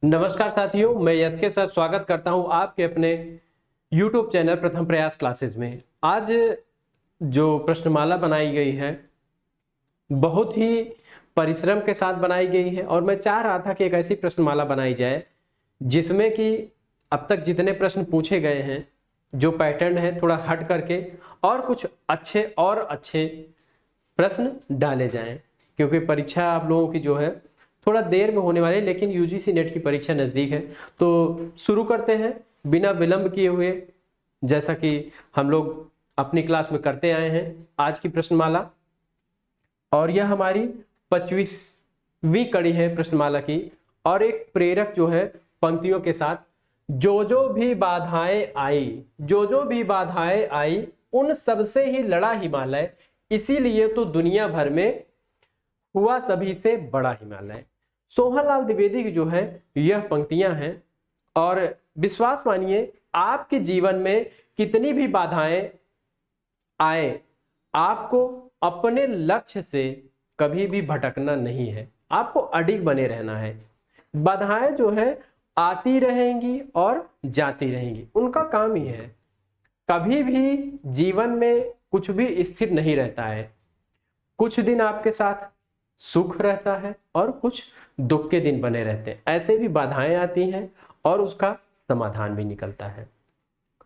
नमस्कार साथियों, मैं यश के साथ स्वागत करता हूं आपके अपने YouTube चैनल प्रथम प्रयास क्लासेस में। आज जो प्रश्नमाला बनाई गई है बहुत ही परिश्रम के साथ बनाई गई है और मैं चाह रहा था कि एक ऐसी प्रश्नमाला बनाई जाए जिसमें कि अब तक जितने प्रश्न पूछे गए हैं जो पैटर्न है थोड़ा हट करके और कुछ अच्छे प्रश्न डाले जाएं, क्योंकि परीक्षा आप लोगों की जो है थोड़ा देर में होने वाली है, लेकिन यूजीसी नेट की परीक्षा नज़दीक है। तो शुरू करते हैं बिना विलंब किए हुए, जैसा कि हम लोग अपनी क्लास में करते आए हैं। आज की प्रश्नमाला और यह हमारी 25वीं कड़ी है प्रश्नमाला की, और एक प्रेरक जो है पंक्तियों के साथ, जो भी बाधाएं आई उन सबसे ही लड़ा हिमालय, इसीलिए तो दुनिया भर में हुआ सभी से बड़ा हिमालय। सोहनलाल द्विवेदी की जो है यह पंक्तियां हैं, और विश्वास मानिए आपके जीवन में कितनी भी बाधाएं आए, आपको अपने लक्ष्य से कभी भी भटकना नहीं है, आपको अडिग बने रहना है। बाधाएं जो है आती रहेंगी और जाती रहेंगी, उनका काम ही है। कभी भी जीवन में कुछ भी स्थिर नहीं रहता है, कुछ दिन आपके साथ सुख रहता है और कुछ दुख के दिन बने रहते हैं। ऐसे भी बाधाएं आती हैं और उसका समाधान भी निकलता है,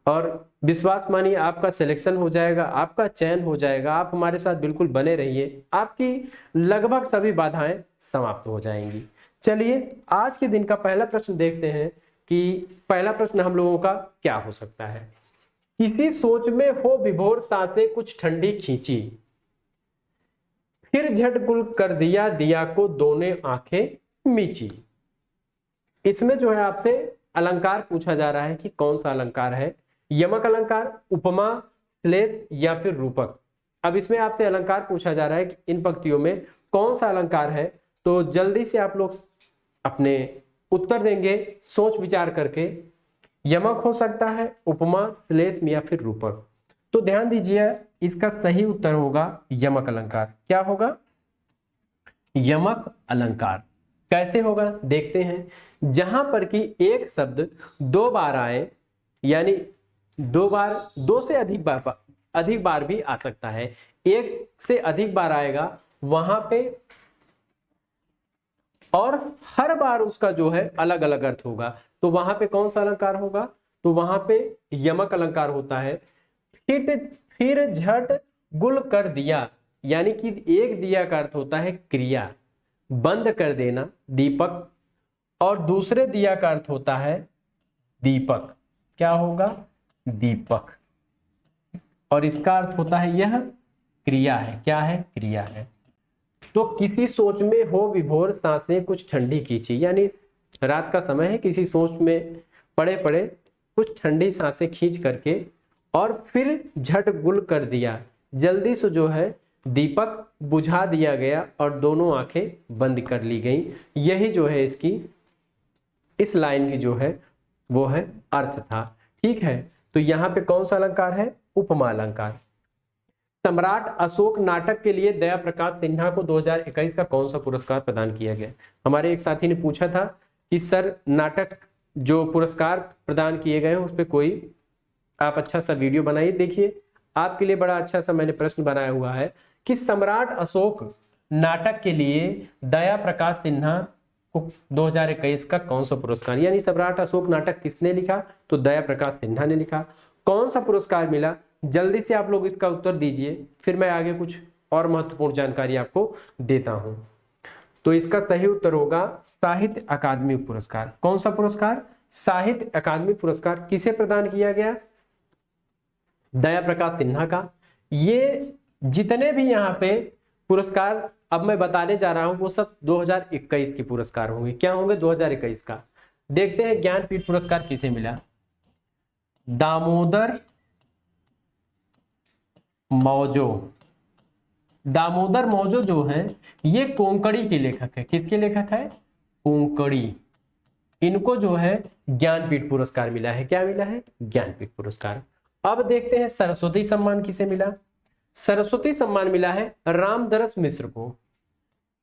और विश्वास मानिए आपका सिलेक्शन हो जाएगा, आपका चयन हो जाएगा। आप हमारे साथ बिल्कुल बने रहिए, आपकी लगभग सभी बाधाएं समाप्त हो जाएंगी। चलिए आज के दिन का पहला प्रश्न देखते हैं कि पहला प्रश्न हम लोगों का क्या हो सकता है। किसी सोच में हो विभोर सांसें कुछ ठंडी खींची, फिर झट गुल कर दिया दिया को दोनों आंखें मीची। इसमें जो है आपसे अलंकार पूछा जा रहा है कि कौन सा अलंकार है, यमक अलंकार, उपमा, श्लेष या फिर रूपक। अब इसमें आपसे अलंकार पूछा जा रहा है कि इन पंक्तियों में कौन सा अलंकार है, तो जल्दी से आप लोग अपने उत्तर देंगे सोच विचार करके। यमक हो सकता है, उपमा, श्लेष या फिर रूपक। तो ध्यान दीजिए, इसका सही उत्तर होगा यमक अलंकार। क्या होगा? यमक अलंकार। कैसे होगा देखते हैं। जहां पर कि एक शब्द दो बार आए, यानी दो बार, दो से अधिक बार भी आ सकता है, एक से अधिक बार आएगा वहां पे, और हर बार उसका जो है अलग अलग अर्थ होगा, तो वहां पे कौन सा अलंकार होगा? तो वहां पे यमक अलंकार होता है। फिर झट गुल कर दिया, यानी कि एक दिया का अर्थ होता है क्रिया, बंद कर देना, दीपक, और दूसरे दिया का अर्थ होता है दीपक। क्या होगा? दीपक। और इसका अर्थ होता है यह क्रिया है। क्या है? क्रिया है। तो किसी सोच में हो विभोर सांसें कुछ ठंडी खींची, यानी रात का समय है, किसी सोच में पड़े पड़े कुछ ठंडी सांसें खींच करके, और फिर झट गुल कर दिया, जल्दी से जो है दीपक बुझा दिया गया और दोनों आंखें बंद कर ली गई। यही जो है इसकी, इस लाइन की जो है वो है अर्थ था। ठीक है, तो यहाँ पे कौन सा अलंकार है? उपमा अलंकार। सम्राट अशोक नाटक के लिए दया प्रकाश सिन्हा को 2021 का कौन सा पुरस्कार प्रदान किया गया? हमारे एक साथी ने पूछा था कि सर नाटक जो पुरस्कार प्रदान किए गए हैं उस पर कोई आप अच्छा सा वीडियो बनाइए। देखिए आपके लिए बड़ा अच्छा सा मैंने प्रश्न बनाया हुआ है कि सम्राट अशोक नाटक के लिए दया प्रकाश सिन्हा को 2021 का कौन सा पुरस्कार, यानी सम्राट अशोक नाटक किसने लिखा? तो दया प्रकाश सिन्हा ने लिखा। कौन सा पुरस्कार मिला? जल्दी से आप लोग इसका उत्तर दीजिए, फिर मैं आगे कुछ और महत्वपूर्ण जानकारी आपको देता हूं। तो इसका सही उत्तर होगा साहित्य अकादमी पुरस्कार। कौन सा पुरस्कार? साहित्य अकादमी पुरस्कार। किसे प्रदान किया गया? दया प्रकाश सिन्हा का। ये जितने भी यहाँ पे पुरस्कार अब मैं बताने जा रहा हूं वो सब 2021 के पुरस्कार होंगे। क्या होंगे? 2021 का। देखते हैं ज्ञानपीठ पुरस्कार किसे मिला। दामोदर मौजो। दामोदर मौजो जो है ये कोंकणी के लेखक है। किसके लेखक है? कोंकणी। इनको जो है ज्ञानपीठ पुरस्कार मिला है। क्या मिला है? ज्ञानपीठ पुरस्कार। अब देखते हैं सरस्वती सम्मान किसे मिला। सरस्वती सम्मान मिला है रामदरस मिश्र को।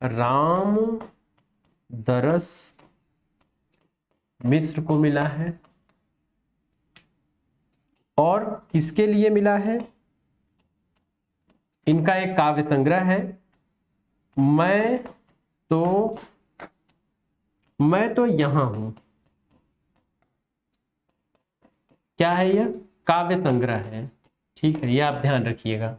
रामदरस मिश्र को मिला है। और किसके लिए मिला है? इनका एक काव्य संग्रह है, मैं तो यहां हूं। क्या है यह? काव्य संग्रह है। ठीक है, ये आप ध्यान रखिएगा।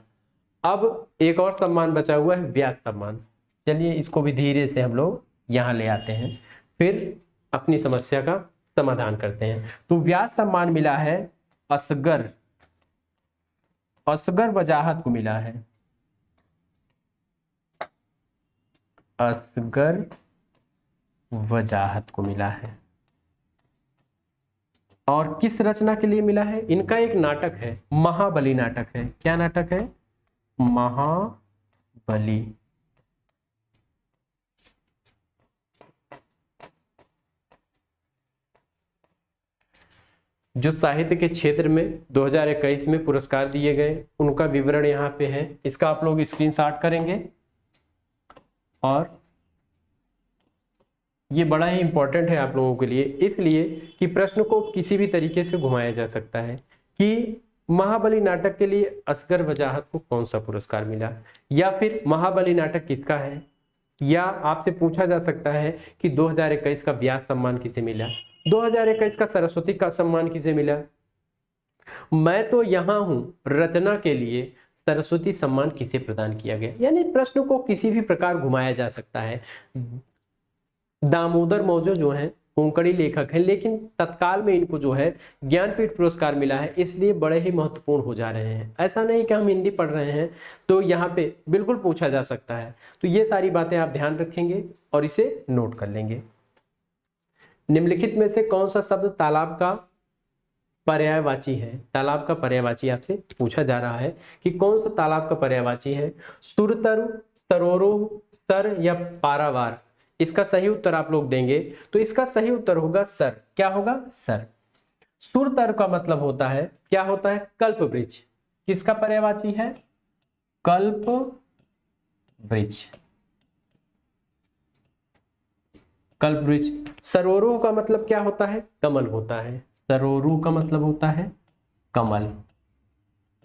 अब एक और सम्मान बचा हुआ है, व्यास सम्मान। चलिए इसको भी धीरे से हम लोग यहां ले आते हैं, फिर अपनी समस्या का समाधान करते हैं। तो व्यास सम्मान मिला है असगर वजाहत को मिला है। असगर वजाहत को मिला है। और किस रचना के लिए मिला है? इनका एक नाटक है, महाबली नाटक है। क्या नाटक है? महाबली। जो साहित्य के क्षेत्र में 2021 में पुरस्कार दिए गए, उनका विवरण यहाँ पे है। इसका आप लोग स्क्रीनशॉट करेंगे। और ये बड़ा ही इंपॉर्टेंट है आप लोगों के लिए, इसलिए कि प्रश्न को किसी भी तरीके से घुमाया जा सकता है कि महाबली नाटक के लिए असगर वजाहत को कौन सा पुरस्कार मिला, या फिर महाबली नाटक किसका है, या आपसे पूछा जा सकता है कि 2021 का व्यास सम्मान किसे मिला, 2021 का सरस्वती का सम्मान किसे मिला। मैं तो यहां हूं रचना के लिए सरस्वती सम्मान किसे प्रदान किया गया। यानी प्रश्न को किसी भी प्रकार घुमाया जा सकता है। दामोदर मौजो जो हैं कोंकणी लेखक हैं, लेकिन तत्काल में इनको जो है ज्ञानपीठ पुरस्कार मिला है, इसलिए बड़े ही महत्वपूर्ण हो जा रहे हैं। ऐसा नहीं कि हम हिंदी पढ़ रहे हैं तो यहाँ पे बिल्कुल पूछा जा सकता है। तो ये सारी बातें आप ध्यान रखेंगे और इसे नोट कर लेंगे। निम्नलिखित में से कौन सा शब्द तालाब का पर्यायवाची है? तालाब का पर्यायवाची आपसे पूछा जा रहा है कि कौन सा तालाब का पर्यायवाची है। सुरतरु, सरोवरो, सर या पारावार। इसका सही उत्तर आप लोग देंगे तो इसका सही उत्तर होगा सर। क्या होगा? सर। सुरतर का मतलब होता है, क्या होता है? कल्प वृक्ष। किसका पर्यायवाची है? कल्प वृक्ष। कल्प वृक्ष। सरोरु का मतलब क्या होता है? कमल होता है। सरोरु का मतलब होता है कमल।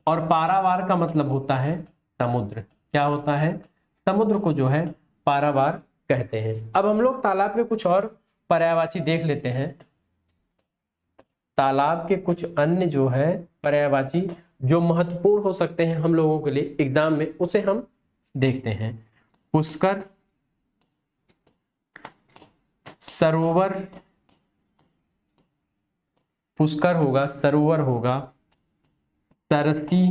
और पारावार का मतलब होता है समुद्र। क्या होता है? समुद्र को जो है पारावार कहते हैं। अब हम लोग तालाब के कुछ और पर्यायवाची देख लेते हैं। तालाब के कुछ अन्य जो है पर्यायवाची जो महत्वपूर्ण हो सकते हैं हम लोगों के लिए एग्जाम में, उसे हम देखते हैं। पुष्कर, सरोवर, पुष्कर होगा, सरोवर होगा, सरसी,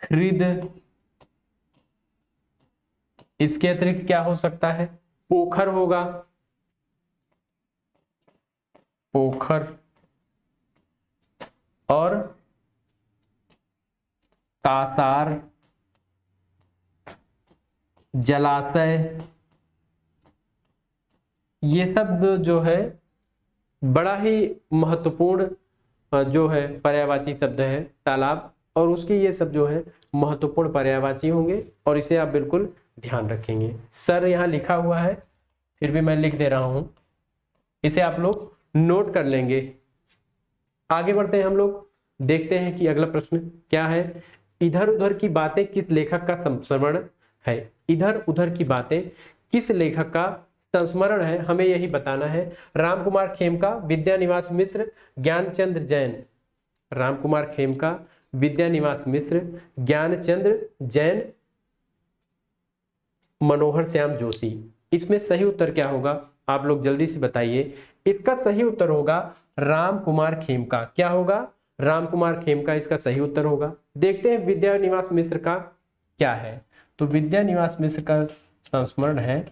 हृद। इसके अतिरिक्त क्या हो सकता है? पोखर होगा, पोखर, और कासार, जलाशय। ये सब जो है बड़ा ही महत्वपूर्ण जो है पर्यायवाची शब्द है तालाब, और उसके ये सब जो है महत्वपूर्ण पर्यायवाची होंगे और इसे आप बिल्कुल ध्यान रखेंगे। सर यहाँ लिखा हुआ है, फिर भी मैं लिख दे रहा हूं, इसे आप लोग नोट कर लेंगे। आगे बढ़ते हैं हम लोग, देखते हैं कि अगला प्रश्न क्या है। इधर उधर की बातें किस लेखक का संस्मरण है? इधर उधर की बातें किस लेखक का संस्मरण है, हमें यही बताना है। रामकुमार खेमका, विद्यानिवास मिश्र, ज्ञानचंद्र जैन। रामकुमार खेमका, विद्यानिवास मिश्र, ज्ञानचंद्र जैन, मनोहर श्याम जोशी। इसमें सही उत्तर क्या होगा आप लोग जल्दी से बताइए। इसका सही उत्तर होगा राम कुमार खेमका। क्या होगा? राम कुमार खेमका इसका सही उत्तर होगा। देखते हैं विद्यानिवास मिश्र का क्या है। तो विद्यानिवास मिश्र का संस्मरण है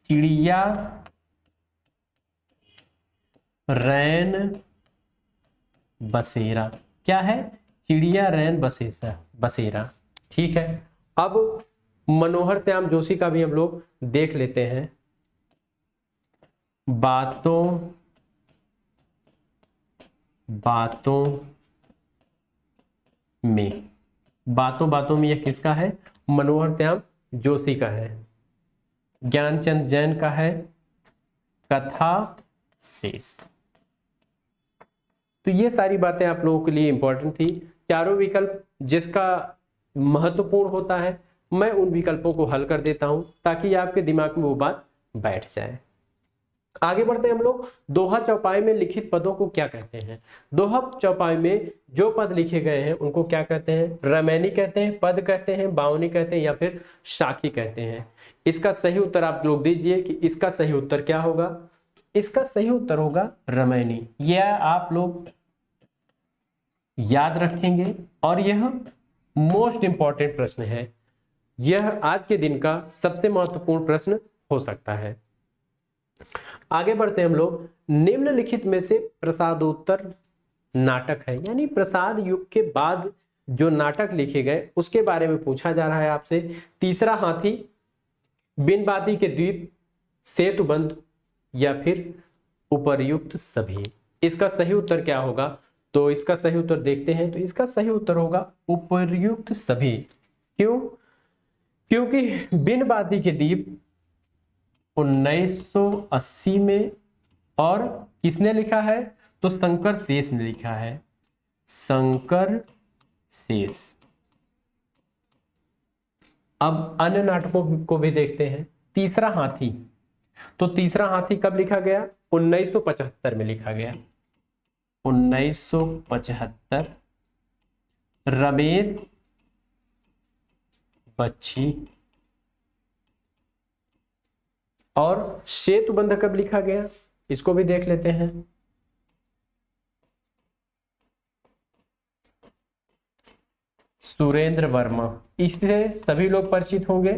चिड़िया रैन बसेरा। क्या है? चिड़िया रैन बसेरा। ठीक है। अब मनोहर श्याम जोशी का भी हम लोग देख लेते हैं। बातों में, बातों में यह किसका है? मनोहर श्याम जोशी का है। ज्ञानचंद जैन का है, कथा शेष। तो ये सारी बातें आप लोगों के लिए इंपॉर्टेंट थी। चारों विकल्प जिसका महत्वपूर्ण होता है मैं उन विकल्पों को हल कर देता हूं ताकि आपके दिमाग में वो बात बैठ जाए। आगे बढ़ते हैं हम लोग। दोहा चौपाई में लिखित पदों को क्या कहते हैं? दोहा चौपाई में जो पद लिखे गए हैं उनको क्या कहते हैं? रमैनी कहते हैं, पद कहते हैं, बावनी कहते हैं या फिर साखी कहते हैं। इसका सही उत्तर आप लोग दीजिए कि इसका सही उत्तर क्या होगा। इसका सही उत्तर होगा रमैनी। यह आप लोग याद रखेंगे और यह मोस्ट इंपॉर्टेंट प्रश्न है। यह आज के दिन का सबसे महत्वपूर्ण प्रश्न हो सकता है। आगे बढ़ते हैं हम लोग। निम्नलिखित में से प्रसादोत्तर नाटक है, यानी प्रसाद युग के बाद जो नाटक लिखे गए उसके बारे में पूछा जा रहा है आपसे। तीसरा हाथी, बिन बाती के द्वीप, सेतुबंध या फिर उपर्युक्त सभी। इसका सही उत्तर क्या होगा? तो इसका सही उत्तर देखते हैं। तो इसका सही उत्तर होगा उपर्युक्त सभी। क्यों? क्योंकि बिन बाती के द्वीप 1980 में, और किसने लिखा है? तो शंकर शेष ने लिखा है, शंकर शेष। अब अन्य नाटकों को भी देखते हैं। तीसरा हाथी, तो तीसरा हाथी कब लिखा गया? 1975 में लिखा गया, 1975। रमेश बच्ची। और सेतुबंध कब लिखा गया? इसको भी देख लेते हैं। सुरेंद्र वर्मा। इससे सभी लोग परिचित होंगे।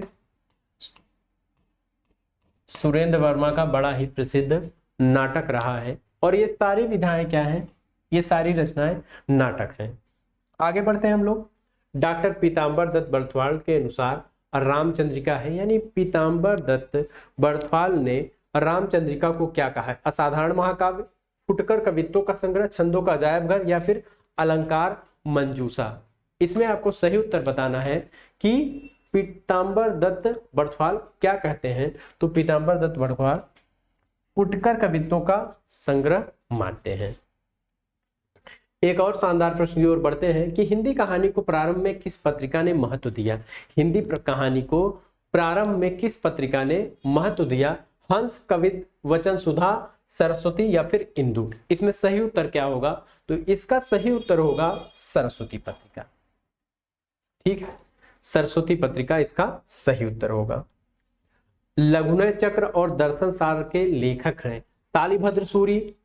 सुरेंद्र वर्मा का बड़ा ही प्रसिद्ध नाटक रहा है और ये सारी विधाएं क्या हैं? ये सारी रचनाएं नाटक हैं। आगे बढ़ते हैं हम लोग। डॉक्टर पीताम्बर दत्त बर्थवाल के अनुसार रामचंद्रिका है, यानी पीताम्बर दत्त बर्थवाल ने रामचंद्रिका को क्या कहा है? असाधारण महाकाव्य, फुटकर कवित्वों का संग्रह, छंदों का अजायब घर या फिर अलंकार मंजूषा। इसमें आपको सही उत्तर बताना है कि पीताम्बर दत्त बर्थवाल क्या कहते हैं। तो पीताम्बर दत्त बर्थवाल फुटकर कवित्वों का संग्रह मानते हैं। एक और शानदार प्रश्न की ओर बढ़ते हैं कि हिंदी कहानी को प्रारंभ में किस पत्रिका ने महत्व दिया? हिंदी कहानी को प्रारंभ में किस पत्रिका ने महत्व दिया? हंस, कवित, वचन सुधा, सरस्वती या फिर इंदु। इसमें सही उत्तर क्या होगा? तो इसका सही उत्तर होगा सरस्वती पत्रिका। ठीक है, सरस्वती पत्रिका इसका सही उत्तर होगा। लघुनय चक्र और दर्शन सार के लेखक हैं शालिभद्र सूरी,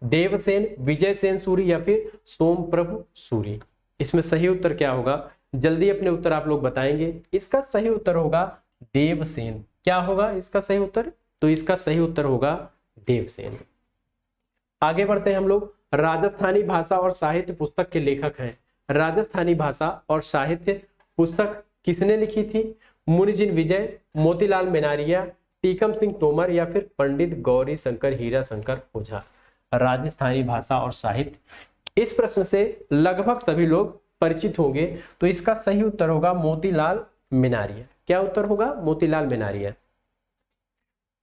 देवसेन, विजयसेन सूरी या फिर सोमप्रभु सूरी। इसमें सही उत्तर क्या होगा? जल्दी अपने उत्तर आप लोग बताएंगे। इसका सही उत्तर होगा देवसेन। क्या होगा इसका सही उत्तर? तो इसका सही उत्तर होगा देवसेन। आगे बढ़ते हैं हम लोग। राजस्थानी भाषा और साहित्य पुस्तक के लेखक हैं। राजस्थानी भाषा और साहित्य पुस्तक किसने लिखी थी? मुनिजिन विजय, मोतीलाल मेनारिया, टीकम सिंह तोमर या फिर पंडित गौरी शंकर हीरा शंकर ओझा। राजस्थानी भाषा और साहित्य, इस प्रश्न से लगभग सभी लोग परिचित होंगे। तो इसका सही उत्तर होगा मोतीलाल मेनारिया। क्या उत्तर होगा? मोतीलाल मेनारिया।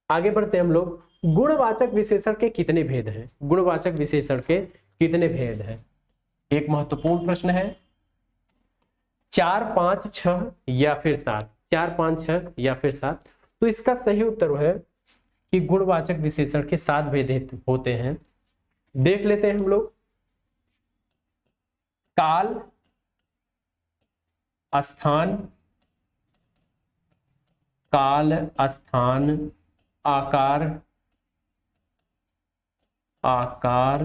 आगे बढ़ते हैं हम लोग। गुणवाचक विशेषण के कितने भेद हैं? गुणवाचक विशेषण के कितने भेद हैं? एक महत्वपूर्ण प्रश्न है। 4, 5, 6 या फिर 7। 4, 5, 6 या फिर 7। तो इसका सही उत्तर है कि गुणवाचक विशेषण के 7 भेद होते हैं। देख लेते हैं हम लोग। काल, स्थान, काल, स्थान, आकार, आकार,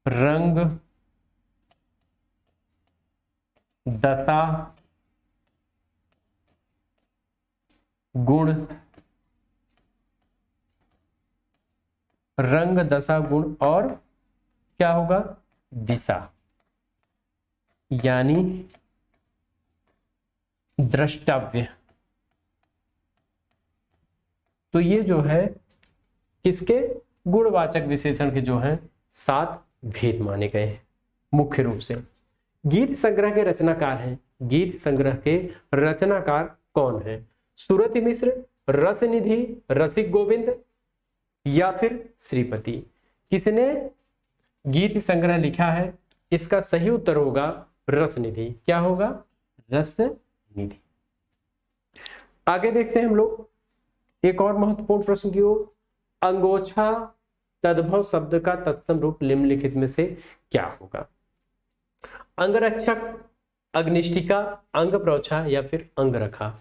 रंग, दशा, गुण। रंग, दशा, गुण और क्या होगा? दिशा, यानी द्रष्टव्य। तो ये जो है किसके? गुणवाचक विशेषण के जो है 7 भेद माने गए हैं मुख्य रूप से। गीत संग्रह के रचनाकार हैं। गीत संग्रह के रचनाकार कौन है? सुरति मिश्र, रसनिधि, रसिक गोविंद या फिर श्रीपति? किसने गीत संग्रह लिखा है? इसका सही उत्तर होगा रसनिधि। क्या होगा? रसनिधि। आगे देखते हैं हम लोग एक और महत्वपूर्ण प्रश्न की ओर। अंगोछा तद्भव शब्द का तत्सम रूप निम्नलिखित में से क्या होगा? अंगरक्षक, अग्निष्ठिका, अंगप्रोछा या फिर अंगरखा?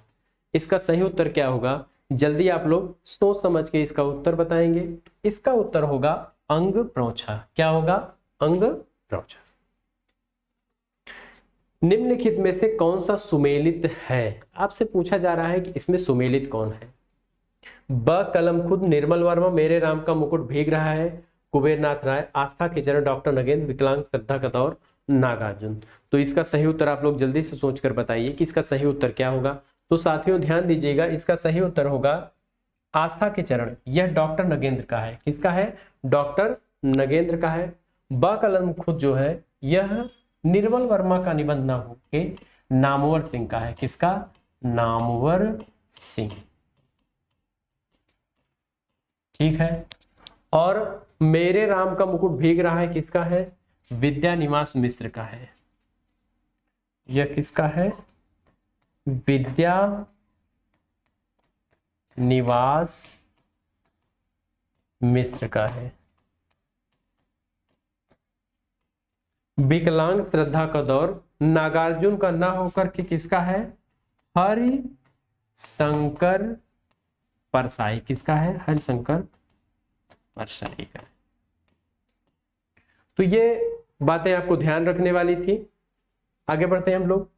इसका सही उत्तर क्या होगा? जल्दी आप लोग सोच समझ के इसका उत्तर बताएंगे। इसका उत्तर होगा अंगप्रोछा। क्या होगा? अंगप्रोछा। निम्नलिखित में से कौन सा सुमेलित है? आपसे पूछा जा रहा है कि इसमें सुमेलित कौन है। ब कलम खुद, निर्मल वर्मा, मेरे राम का मुकुट भीग रहा है, कुबेरनाथ राय, आस्था के चरण, डॉक्टर नगेंद्र, विकलांग, श्रद्धा कतौर, नागार्जुन। तो इसका सही उत्तर आप लोग जल्दी से सोचकर बताइए कि इसका सही उत्तर क्या होगा। तो साथियों ध्यान दीजिएगा, इसका सही उत्तर होगा आस्था के चरण। यह डॉक्टर नगेंद्र का है। किसका है? डॉक्टर नगेंद्र का है। ब कलम खुद जो है यह निर्मल वर्मा का निबंध ना हो के नामवर सिंह का है। किसका? नामवर सिंह। ठीक है। और मेरे राम का मुकुट भीग रहा है किसका है? विद्या निवास मिश्र का है। यह किसका है? विद्या निवास मिश्र का है। विकलांग, श्रद्धा का दौर, नागार्जुन का ना होकर के किसका है? हरि शंकर परसाई। किसका है? हरिशंकर परसाई का। तो ये बातें आपको ध्यान रखने वाली थी। आगे बढ़ते हैं हम लोग।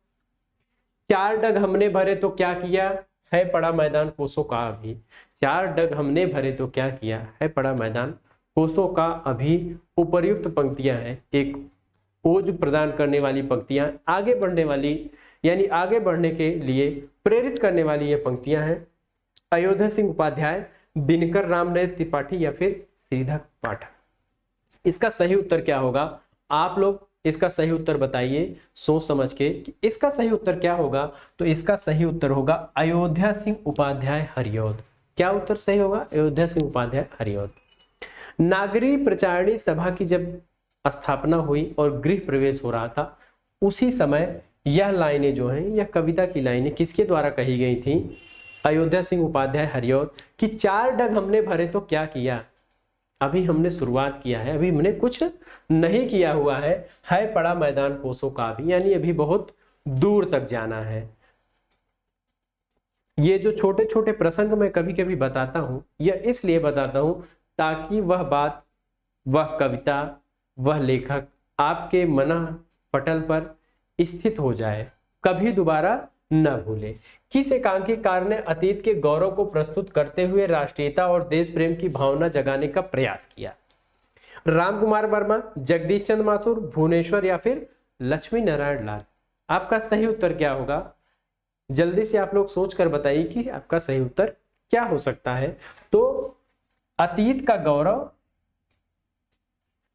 चार डग हमने भरे तो क्या किया, है पड़ा मैदान कोसों का अभी। चार डग हमने भरे तो क्या किया, है पड़ा मैदान कोसों का अभी। उपर्युक्त पंक्तियां हैं, एक ओज प्रदान करने वाली पंक्तियां, आगे बढ़ने वाली यानी आगे बढ़ने के लिए प्रेरित करने वाली ये पंक्तियां हैं। अयोध्या सिंह उपाध्याय, दिनकर रामनरेश त्रिपाठी या फिर श्रीधर पाठक? इसका सही उत्तर क्या होगा? आप लोग इसका सही उत्तर बताइए सोच समझ के कि इसका सही उत्तर क्या होगा। तो इसका सही उत्तर होगा अयोध्या सिंह उपाध्याय हरिऔध। क्या उत्तर सही होगा? अयोध्या सिंह उपाध्याय हरिऔध। नागरी प्रचारणी सभा की जब स्थापना हुई और गृह प्रवेश हो रहा था, उसी समय यह लाइनें जो हैं, यह कविता की लाइनें किसके द्वारा कही गई थी? अयोध्या सिंह उपाध्याय हरिऔध। कि चार डग हमने भरे तो क्या किया, अभी हमने शुरुआत किया है, अभी हमने कुछ नहीं किया हुआ है पड़ा मैदान कोसों का भी, यानी अभी बहुत दूर तक जाना है। ये जो छोटे छोटे प्रसंग मैं कभी कभी बताता हूं, यह इसलिए बताता हूं ताकि वह बात, वह कविता, वह लेखक आपके मन पटल पर स्थित हो जाए, कभी दोबारा न भूले। किस एकांकीकार ने अतीत के गौरव को प्रस्तुत करते हुए राष्ट्रीयता और देश प्रेम की भावना जगाने का प्रयास किया? राम कुमार वर्मा, जगदीश चंद्र माथुर, भुवनेश्वर या फिर लक्ष्मी नारायण लाल? आपका सही उत्तर क्या होगा? जल्दी से आप लोग सोच कर बताइए कि आपका सही उत्तर क्या हो सकता है। तो अतीत का गौरव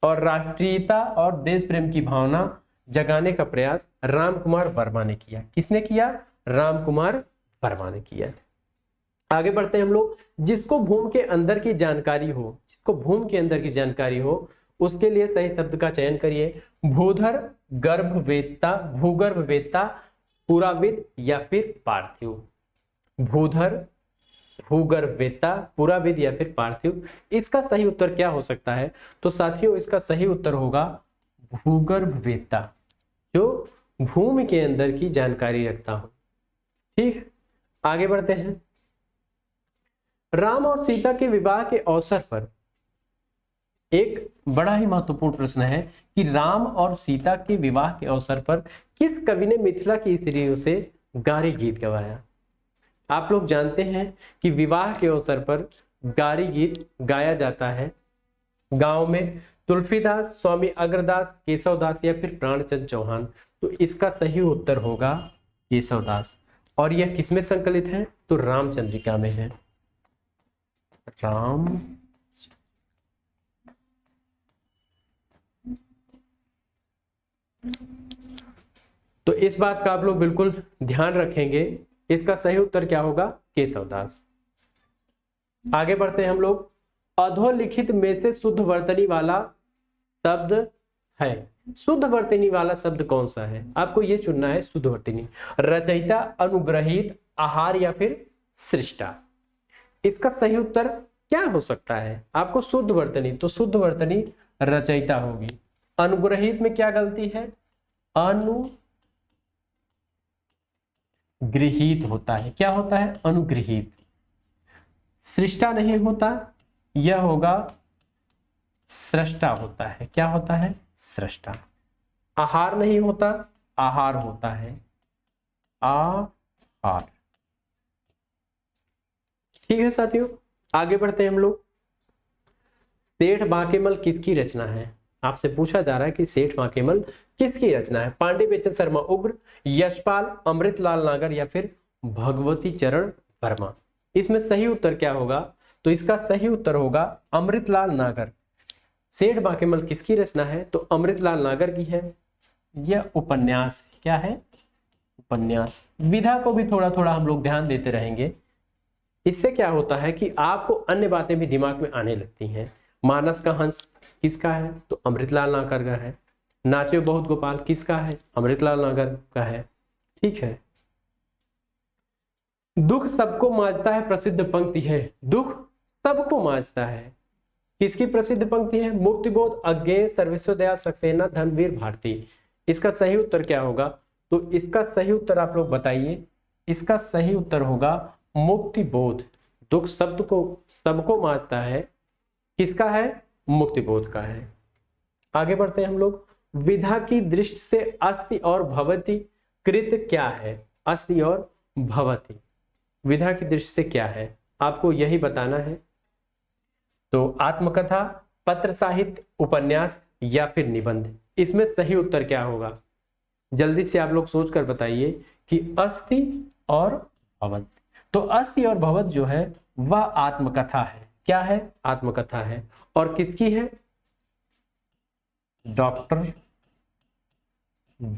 और राष्ट्रीयता और देश प्रेम की भावना जगाने का प्रयास राम कुमार वर्मा ने किया। किसने किया? राम कुमार वर्मा ने किया। आगे बढ़ते हैं हम लोग। जिसको भूमि के अंदर की जानकारी हो, जिसको भूमि के अंदर की जानकारी हो, उसके लिए सही शब्द का चयन करिए। भूधर, गर्भवेत्ता, भूगर्भवेत्ता, पुराविद या फिर पार्थिव? भूधर, भूगर्भवेत्ता, पुराविद या फिर पार्थिव? इसका सही उत्तर क्या हो सकता है? तो साथियों इसका सही उत्तर होगा भूगर्भवेत्ता, जो भूमि के अंदर की जानकारी रखता हो। ठीक है, आगे बढ़ते हैं। राम और सीता के विवाह के अवसर पर एक बड़ा ही महत्वपूर्ण प्रश्न है कि राम और सीता के विवाह के अवसर पर किस कवि ने मिथिला की स्त्रियों से गारी गीत गवाया? आप लोग जानते हैं कि विवाह के अवसर पर गारी गीत गाया जाता है गांव में। तुलसीदास, स्वामी अग्रदास, केशवदास या फिर प्राणचंद चौहान? तो इसका सही उत्तर होगा केशवदास। और यह किसमें संकलित है? तो रामचंद्रिका में है। राम तो इस बात का आप लोग बिल्कुल ध्यान रखेंगे। इसका सही उत्तर क्या होगा? केशवदास। आगे बढ़ते हैं हम लोग। अधोलिखित में से शुद्ध वर्तनी वाला शब्द है। शुद्ध वर्तनी वाला शब्द कौन सा है? आपको ये चुनना है शुद्ध वर्तनी। रचयिता, अनुग्रहित, आहार या फिर सृष्टा। इसका सही उत्तर क्या हो सकता है? आपको शुद्ध वर्तनी, तो शुद्ध वर्तनी रचयिता होगी। अनुग्रहित में क्या गलती है? अनुगृहित होता है। क्या होता है? अनुगृहित। सृष्टा नहीं होता, यह होगा सृष्टा होता है। क्या होता है? सृष्टा। आहार नहीं होता, आहार होता है। आहार। ठीक है साथियों, आगे बढ़ते हैं हम लोग। सेठ बांकेमल किसकी रचना है? आपसे पूछा जा रहा है कि सेठ बांकेमल किसकी रचना है? पांडे बेचन शर्मा उग्र, यशपाल, अमृतलाल नागर या फिर भगवती चरण वर्मा। इसमें सही उत्तर क्या होगा? तो इसका सही उत्तर होगा अमृतलाल नागर। सेठ बांकेमल किसकी रचना है? तो अमृतलाल नागर की है। यह उपन्यास है। क्या है? उपन्यास। विधा को भी थोड़ा थोड़ा हम लोग ध्यान देते रहेंगे। इससे क्या होता है कि आपको अन्य बातें भी दिमाग में आने लगती हैं। मानस का हंस किसका है? तो अमृतलाल नागर का है। नाचे बहुत गोपाल किसका है? अमृतलाल नागर का है। ठीक है। दुख सबको मांझता है प्रसिद्ध पंक्ति है। दुख सबको मांझता है, किसकी प्रसिद्ध पंक्ति है? मुक्तिबोध, अज्ञेय, सर्वेश्वर सक्सेना, धनवीर भारती। इसका सही उत्तर क्या होगा? तो इसका सही उत्तर आप लोग बताइए। इसका सही उत्तर होगा मुक्तिबोध। दुख शब्द को सबको मांझता है, किसका है? मुक्तिबोध का है। आगे बढ़ते हैं हम लोग। विधा की दृष्टि से अस्ति और भवति कृत क्या है? अस्ति और भवति विधा की दृष्टि से क्या है? आपको यही बताना है। तो आत्मकथा, पत्र साहित्य, उपन्यास या फिर निबंध। इसमें सही उत्तर क्या होगा? जल्दी से आप लोग सोचकर बताइए कि अस्ति और भवत। तो अस्ति और भवत जो है वह आत्मकथा है। क्या है? आत्मकथा है। और किसकी है? डॉक्टर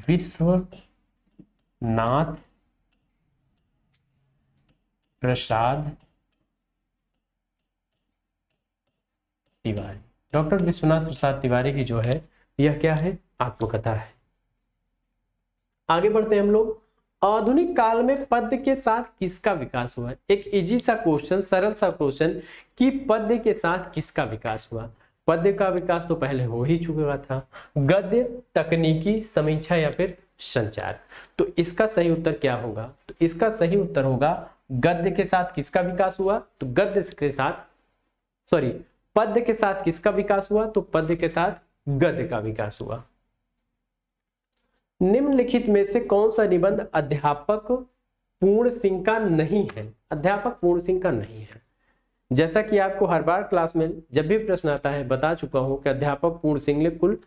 विश्वनाथ प्रसाद तिवारी। डॉक्टर विश्वनाथ प्रसाद तिवारी की जो है यह क्या है? आत्मकथा है। आगे बढ़ते हैं हम लोग। आधुनिक काल में पद्य के साथ किसका विकास हुआ? एक इजी सा क्वेश्चन, सरल सा क्वेश्चन कि पद्य के साथ किसका विकास हुआ? पद्य का विकास तो पहले हो ही चुका था। गद्य, तकनीकी, समीक्षा या फिर संचार। तो इसका सही उत्तर क्या होगा? तो इसका सही उत्तर होगा गद्य के साथ किसका विकास हुआ? तो गद्य के साथ, सॉरी, पद्य के साथ किसका विकास हुआ? तो पद्य के साथ गद्य का विकास हुआ। निम्नलिखित में से कौन सा निबंध अध्यापक पूर्ण सिंह का नहीं है? अध्यापक पूर्ण सिंह का नहीं है। जैसा कि आपको हर बार क्लास में जब भी प्रश्न आता है बता चुका हूं कि अध्यापक पूर्ण सिंह ने कुल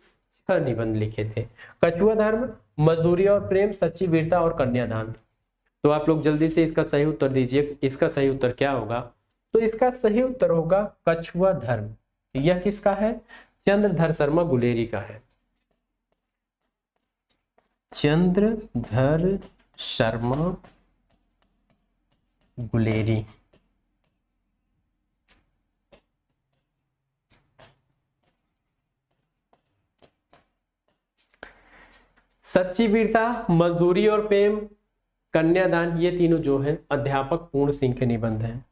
6 निबंध लिखे थे। कछुआ धर्म, मजदूरी और प्रेम, सच्ची वीरता और कन्यादान। तो आप लोग जल्दी से इसका सही उत्तर दीजिए। इसका सही उत्तर क्या होगा? तो इसका सही उत्तर होगा कछुआ धर्म। यह किसका है? चंद्रधर शर्मा गुलेरी का है। चंद्रधर शर्मा गुलेरी। सच्ची वीरता, मजदूरी और प्रेम, कन्यादान, ये तीनों जो है अध्यापक पूर्ण सिंह के निबंध हैं।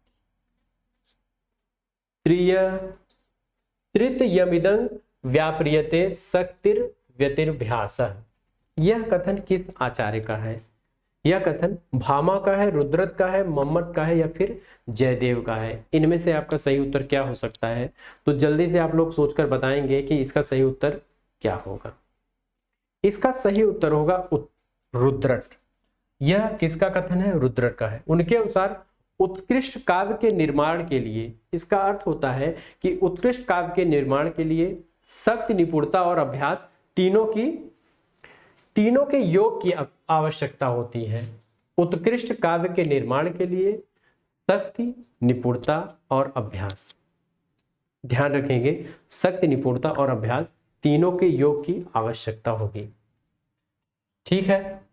तृतीयमिदं व्याप्रियते शक्तिर व्यतिर्भ्यासः। यह कथन किस आचार्य का है? यह कथन भामा का है, रुद्रत का है, मम्मट का है या फिर जयदेव का है? इनमें से आपका सही उत्तर क्या हो सकता है? तो जल्दी से आप लोग सोचकर बताएंगे कि इसका सही उत्तर क्या होगा। इसका सही उत्तर होगा रुद्रट। यह किसका कथन है? रुद्रट का है। उनके अनुसार उत्कृष्ट काव्य के निर्माण के लिए, इसका अर्थ होता है कि उत्कृष्ट काव्य के निर्माण के लिए सख्त निपुणता और अभ्यास तीनों के योग की आवश्यकता होती है। उत्कृष्ट काव्य के निर्माण के लिए शक्ति, निपुणता और अभ्यास। ध्यान रखेंगे, शक्ति, निपुणता और अभ्यास तीनों के योग की आवश्यकता होगी। ठीक है,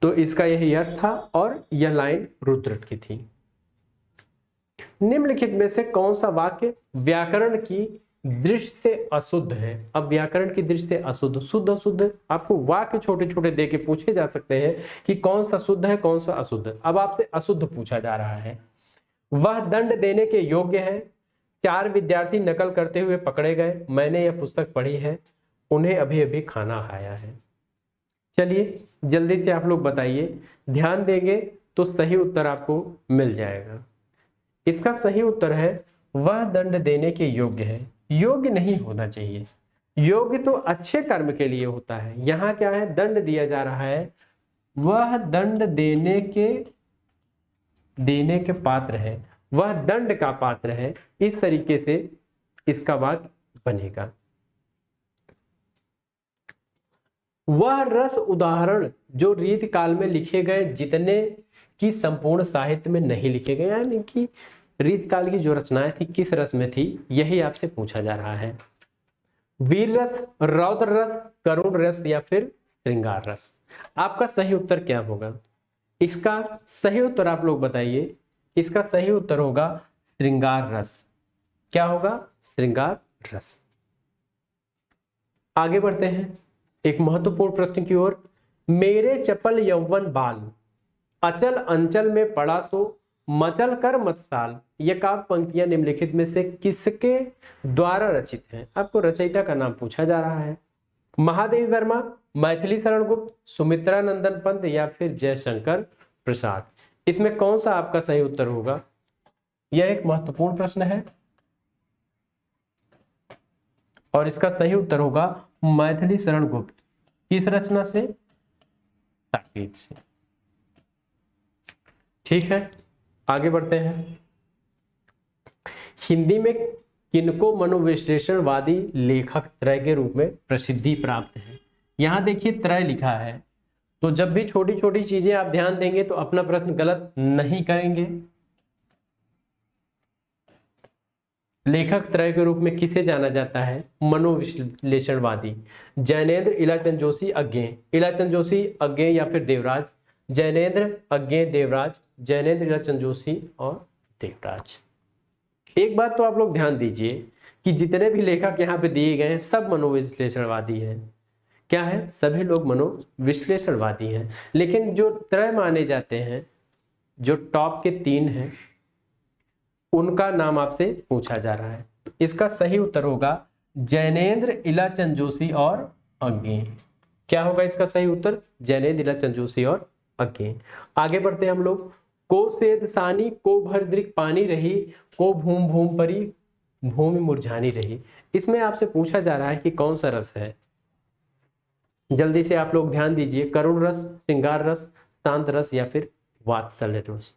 तो इसका यही अर्थ था और यह लाइन रुद्रट की थी। निम्नलिखित में से कौन सा वाक्य व्याकरण की दृष्टि से अशुद्ध है? अब व्याकरण की दृष्टि से अशुद्ध, शुद्ध अशुद्ध आपको वाक्य छोटे छोटे दे के पूछे जा सकते हैं कि कौन सा शुद्ध है कौन सा अशुद्ध। अब आपसे अशुद्ध पूछा जा रहा है। वह दंड देने के योग्य है। 4 विद्यार्थी नकल करते हुए पकड़े गए। मैंने यह पुस्तक पढ़ी है। उन्हें अभी अभी खाना खाया है। चलिए जल्दी से आप लोग बताइए, ध्यान देंगे तो सही उत्तर आपको मिल जाएगा। इसका सही उत्तर है वह दंड देने के योग्य है। योग्य नहीं होना चाहिए, योग्य तो अच्छे कर्म के लिए होता है। यहां क्या है, दंड दिया जा रहा है, वह दंड देने के पात्र है, वह दंड का पात्र है। इस तरीके से इसका वाक्य बनेगा। वह रस उदाहरण जो रीति काल में लिखे गए जितने की संपूर्ण साहित्य में नहीं लिखे गए, यानी कि रीत काल की जो रचनाएं थी किस रस में थी, यही आपसे पूछा जा रहा है। वीर रस, रौद्र रस, करुण रस या फिर श्रृंगार रस। आपका सही उत्तर क्या होगा? इसका सही उत्तर आप लोग बताइए। इसका सही उत्तर होगा श्रृंगार रस। क्या होगा? श्रृंगार रस। आगे बढ़ते हैं एक महत्वपूर्ण प्रश्न की ओर। मेरे चपल यौवन बाल, अचल अंचल में पड़ा सो मचल कर मत्साल। ये काव्य पंक्तियां निम्नलिखित में से किसके द्वारा रचित हैं? आपको रचयिता का नाम पूछा जा रहा है। महादेवी वर्मा, मैथिली शरण गुप्त, सुमित्रा नंदन पंत या फिर जयशंकर प्रसाद। इसमें कौन सा आपका सही उत्तर होगा? यह एक महत्वपूर्ण प्रश्न है और इसका सही उत्तर होगा मैथिली शरण गुप्त। किस रचना से? साकेत से। ठीक है, आगे बढ़ते हैं। हिंदी में किनको मनोविश्लेषणवादी लेखक त्रय के रूप में प्रसिद्धि प्राप्त है? यहां देखिए त्रय लिखा है, तो जब भी छोटी छोटी चीजें आप ध्यान देंगे तो अपना प्रश्न गलत नहीं करेंगे। लेखक त्रय के रूप में किसे जाना जाता है? मनोविश्लेषणवादी। जैनेन्द्र, इलाचंद जोशी, अज्ञेय। इलाचंद जोशी, अज्ञेय या फिर देवराज। जैनेन्द्र, अज्ञेय, देवराज। जैनेन्द्र, इलाचंद जोशी और देवराज। एक बात तो आप लोग ध्यान दीजिए कि जितने भी लेखक यहाँ पे दिए गए हैं सब मनोविश्लेषणवादी हैं। क्या है? सभी लोग मनोविश्लेषणवादी हैं। लेकिन जो त्रय माने जाते हैं, जो टॉप के 3 हैं, उनका नाम आपसे पूछा जा रहा है। तो इसका सही उत्तर होगा जैनेन्द्र, इलाचंद जोशी और अज्ञेय। क्या होगा इसका सही उत्तर? जैनेन्द्र, इलाचंद जोशी और अज्ञेय। आगे बढ़ते हैं हम लोग। को सेध सानी, को भरदृक पानी रही, को भूम भूम परी, भूमि मुरझानी रही। इसमें आपसे पूछा जा रहा है कि कौन सा रस है। जल्दी से आप लोग ध्यान दीजिए। करुण रस, श्रृंगार रस, शांत रस या फिर वात्सल्य रस।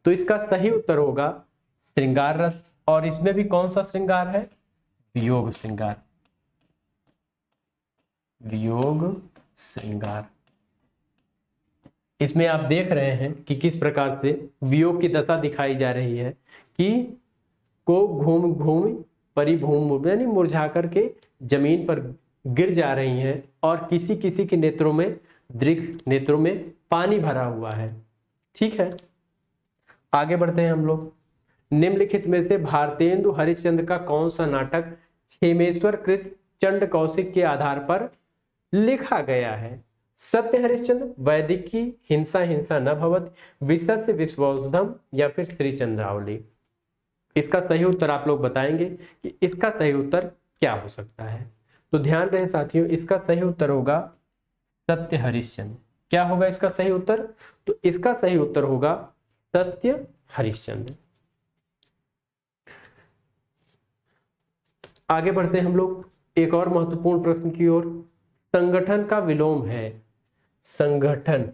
तो इसका सही उत्तर होगा श्रृंगार रस। और इसमें भी कौन सा श्रृंगार है? वियोग श्रृंगार। वियोग श्रृंगार। इसमें आप देख रहे हैं कि किस प्रकार से वियोग की दशा दिखाई जा रही है कि को घूम घूम परिभूम, यानी मुरझा करके जमीन पर गिर जा रही हैं और किसी किसी के नेत्रों में, दृघ नेत्रों में पानी भरा हुआ है। ठीक है, आगे बढ़ते हैं हम लोग। निम्नलिखित में से भारतेंदु हरिश्चंद्र का कौन सा नाटक क्षेमेश्वर कृत चंड कौशिक के आधार पर लिखा गया है? सत्य हरिश्चंद्र, वैदिकी, हिंसा हिंसा न भवत, विसस्य विश्वौषधम या फिर श्री चंद्रावली। इसका सही उत्तर आप लोग बताएंगे कि इसका सही उत्तर क्या हो सकता है। तो ध्यान रहे साथियों, इसका सही उत्तर होगा सत्य हरिश्चंद्र। क्या होगा इसका सही उत्तर? तो इसका सही उत्तर होगा सत्य हरिश्चंद्र। आगे बढ़ते हैं हम लोग एक और महत्वपूर्ण प्रश्न की ओर। संगठन का विलोम है। संगठन,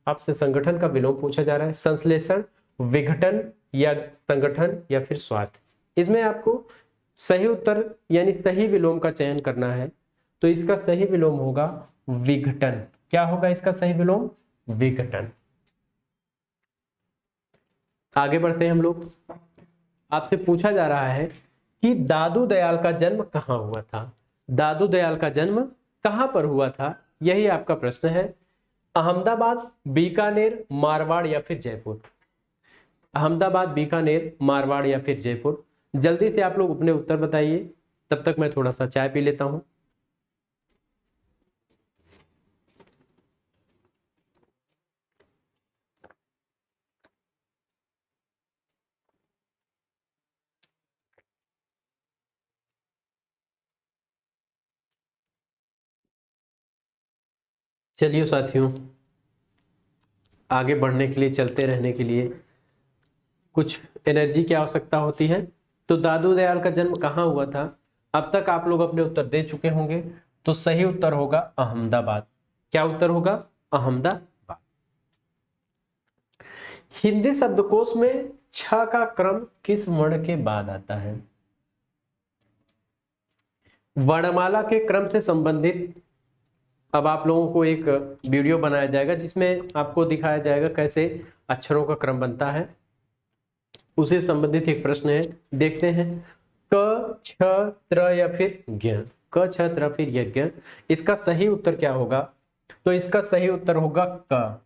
आपसे संगठन का विलोम पूछा जा रहा है। संश्लेषण, विघटन या संगठन या फिर स्वार्थ। इसमें आपको सही उत्तर यानी सही विलोम का चयन करना है। तो इसका सही विलोम होगा विघटन। क्या होगा इसका सही विलोम? विघटन। आगे बढ़ते हैं हम लोग। आपसे पूछा जा रहा है कि दादू दयाल का जन्म कहाँ हुआ था? दादू दयाल का जन्म कहाँ पर हुआ था? यही आपका प्रश्न है। अहमदाबाद, बीकानेर, मारवाड़ या फिर जयपुर। अहमदाबाद, बीकानेर, मारवाड़ या फिर जयपुर। जल्दी से आप लोग अपने उत्तर बताइए, तब तक मैं थोड़ा सा चाय पी लेता हूं। चलिए साथियों, आगे बढ़ने के लिए, चलते रहने के लिए कुछ एनर्जी की आवश्यकता होती है। तो दादू दयाल का जन्म कहाँ हुआ था? अब तक आप लोग अपने उत्तर दे चुके होंगे, तो सही उत्तर होगा अहमदाबाद। क्या उत्तर होगा? अहमदाबाद। हिंदी शब्दकोश में छ का क्रम किस वर्ण के बाद आता है? वर्णमाला के क्रम से संबंधित अब आप लोगों को एक वीडियो बनाया जाएगा जिसमें आपको दिखाया जाएगा कैसे अक्षरों का क्रम बनता है। उसे संबंधित एक प्रश्न है, देखते हैं। क छ त्र या फिर ज्ञ, क छ त्र फिर यज्ञ, इसका सही उत्तर क्या होगा? तो इसका सही उत्तर होगा क।